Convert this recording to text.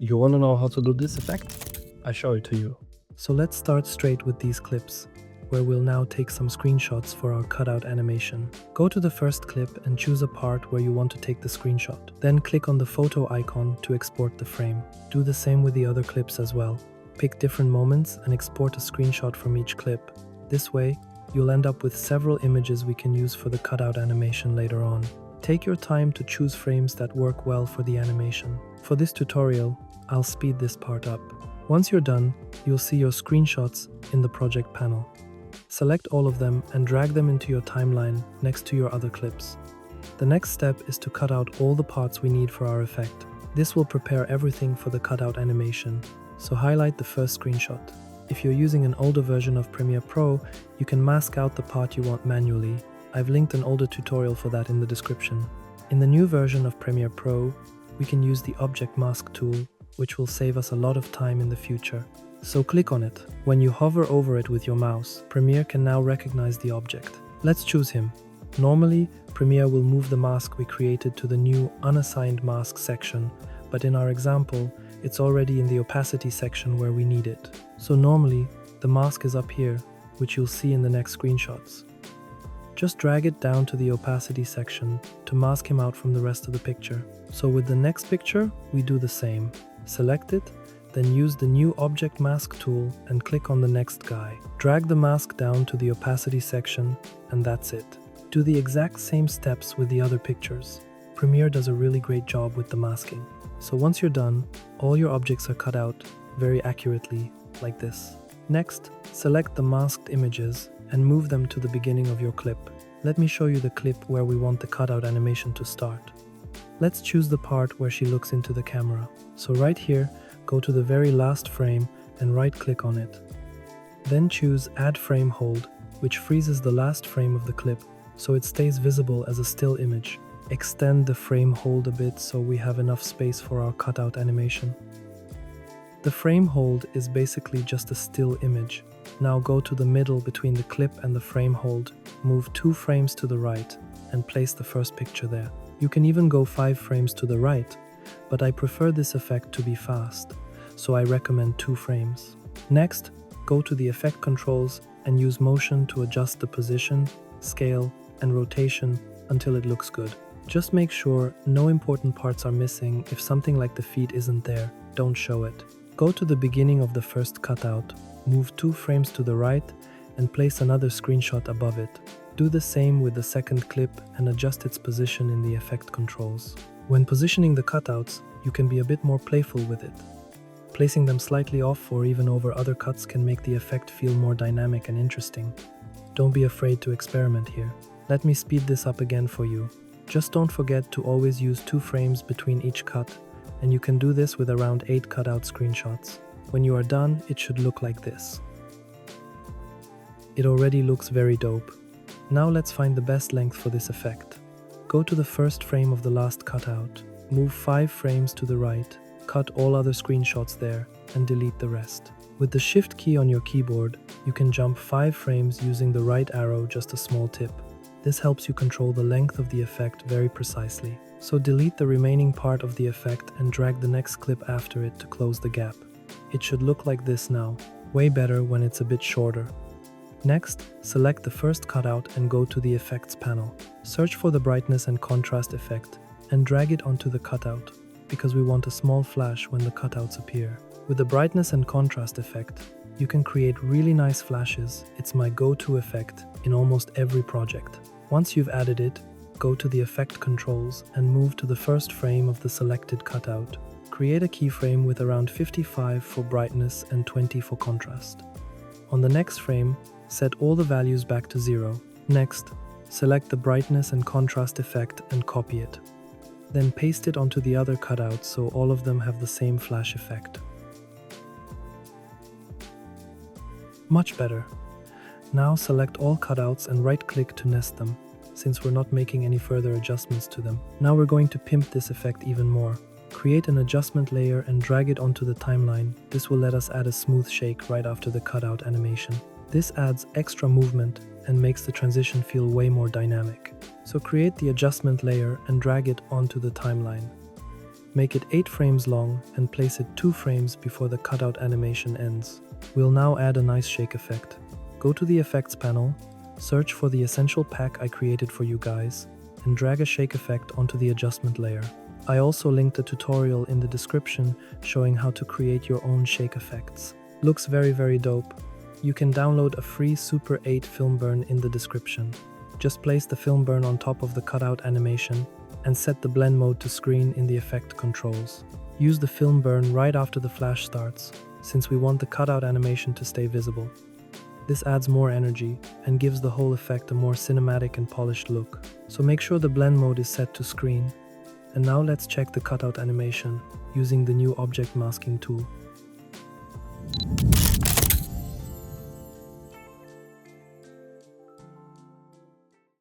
You wanna know how to do this effect? I show it to you. So let's start straight with these clips, where we'll now take some screenshots for our cutout animation. Go to the first clip and choose a part where you want to take the screenshot. Then click on the photo icon to export the frame. Do the same with the other clips as well. Pick different moments and export a screenshot from each clip. This way, you'll end up with several images we can use for the cutout animation later on. Take your time to choose frames that work well for the animation. For this tutorial, I'll speed this part up. Once you're done, you'll see your screenshots in the project panel. Select all of them and drag them into your timeline next to your other clips. The next step is to cut out all the parts we need for our effect. This will prepare everything for the cutout animation, so highlight the first screenshot. If you're using an older version of Premiere Pro, you can mask out the part you want manually. I've linked an older tutorial for that in the description. In the new version of Premiere Pro, we can use the Object Mask tool, which will save us a lot of time in the future. So click on it. When you hover over it with your mouse, Premiere can now recognize the object. Let's choose him. Normally, Premiere will move the mask we created to the new unassigned mask section, but in our example, it's already in the opacity section where we need it. So normally, the mask is up here, which you'll see in the next screenshots. Just drag it down to the opacity section to mask him out from the rest of the picture. So with the next picture, we do the same. Select it, then use the new Object Mask tool and click on the next guy. Drag the mask down to the opacity section, and that's it. Do the exact same steps with the other pictures. Premiere does a really great job with the masking. So once you're done, all your objects are cut out very accurately, like this. Next, select the masked images and move them to the beginning of your clip. Let me show you the clip where we want the cutout animation to start. Let's choose the part where she looks into the camera. So right here, go to the very last frame and right-click on it. Then choose Add Frame Hold, which freezes the last frame of the clip, so it stays visible as a still image. Extend the frame hold a bit so we have enough space for our cutout animation. The frame hold is basically just a still image. Now go to the middle between the clip and the frame hold, move 2 frames to the right, and place the first picture there. You can even go 5 frames to the right, but I prefer this effect to be fast, so I recommend 2 frames. Next, go to the effect controls and use motion to adjust the position, scale, and rotation until it looks good. Just make sure no important parts are missing. If something like the feet isn't there, don't show it. Go to the beginning of the first cutout, move 2 frames to the right, and place another screenshot above it. Do the same with the second clip and adjust its position in the effect controls. When positioning the cutouts, you can be a bit more playful with it. Placing them slightly off or even over other cuts can make the effect feel more dynamic and interesting. Don't be afraid to experiment here. Let me speed this up again for you. Just don't forget to always use 2 frames between each cut, and you can do this with around 8 cutout screenshots. When you are done, it should look like this. It already looks very dope. Now let's find the best length for this effect. Go to the first frame of the last cutout, move 5 frames to the right, cut all other screenshots there, and delete the rest. With the Shift key on your keyboard, you can jump 5 frames using the right arrow, just a small tip. This helps you control the length of the effect very precisely. So delete the remaining part of the effect and drag the next clip after it to close the gap. It should look like this now, way better when it's a bit shorter. Next, select the first cutout and go to the Effects panel. Search for the Brightness and Contrast effect and drag it onto the cutout, because we want a small flash when the cutouts appear. With the Brightness and Contrast effect, you can create really nice flashes. It's my go-to effect in almost every project. Once you've added it, go to the Effect controls and move to the first frame of the selected cutout. Create a keyframe with around 55 for brightness and 20 for contrast. On the next frame, set all the values back to 0. Next, select the Brightness and Contrast effect and copy it. Then paste it onto the other cutouts so all of them have the same flash effect. Much better. Now select all cutouts and right-click to nest them, since we're not making any further adjustments to them. Now we're going to pimp this effect even more. Create an adjustment layer and drag it onto the timeline. This will let us add a smooth shake right after the cutout animation. This adds extra movement and makes the transition feel way more dynamic. So create the adjustment layer and drag it onto the timeline. Make it 8 frames long and place it 2 frames before the cutout animation ends. We'll now add a nice shake effect. Go to the effects panel, search for the essential pack I created for you guys, and drag a shake effect onto the adjustment layer. I also linked a tutorial in the description showing how to create your own shake effects. Looks very dope. You can download a free Super 8 film burn in the description. Just place the film burn on top of the cutout animation and set the blend mode to screen in the effect controls. Use the film burn right after the flash starts, since we want the cutout animation to stay visible. This adds more energy and gives the whole effect a more cinematic and polished look. So make sure the blend mode is set to screen. And now let's check the cutout animation using the new object masking tool.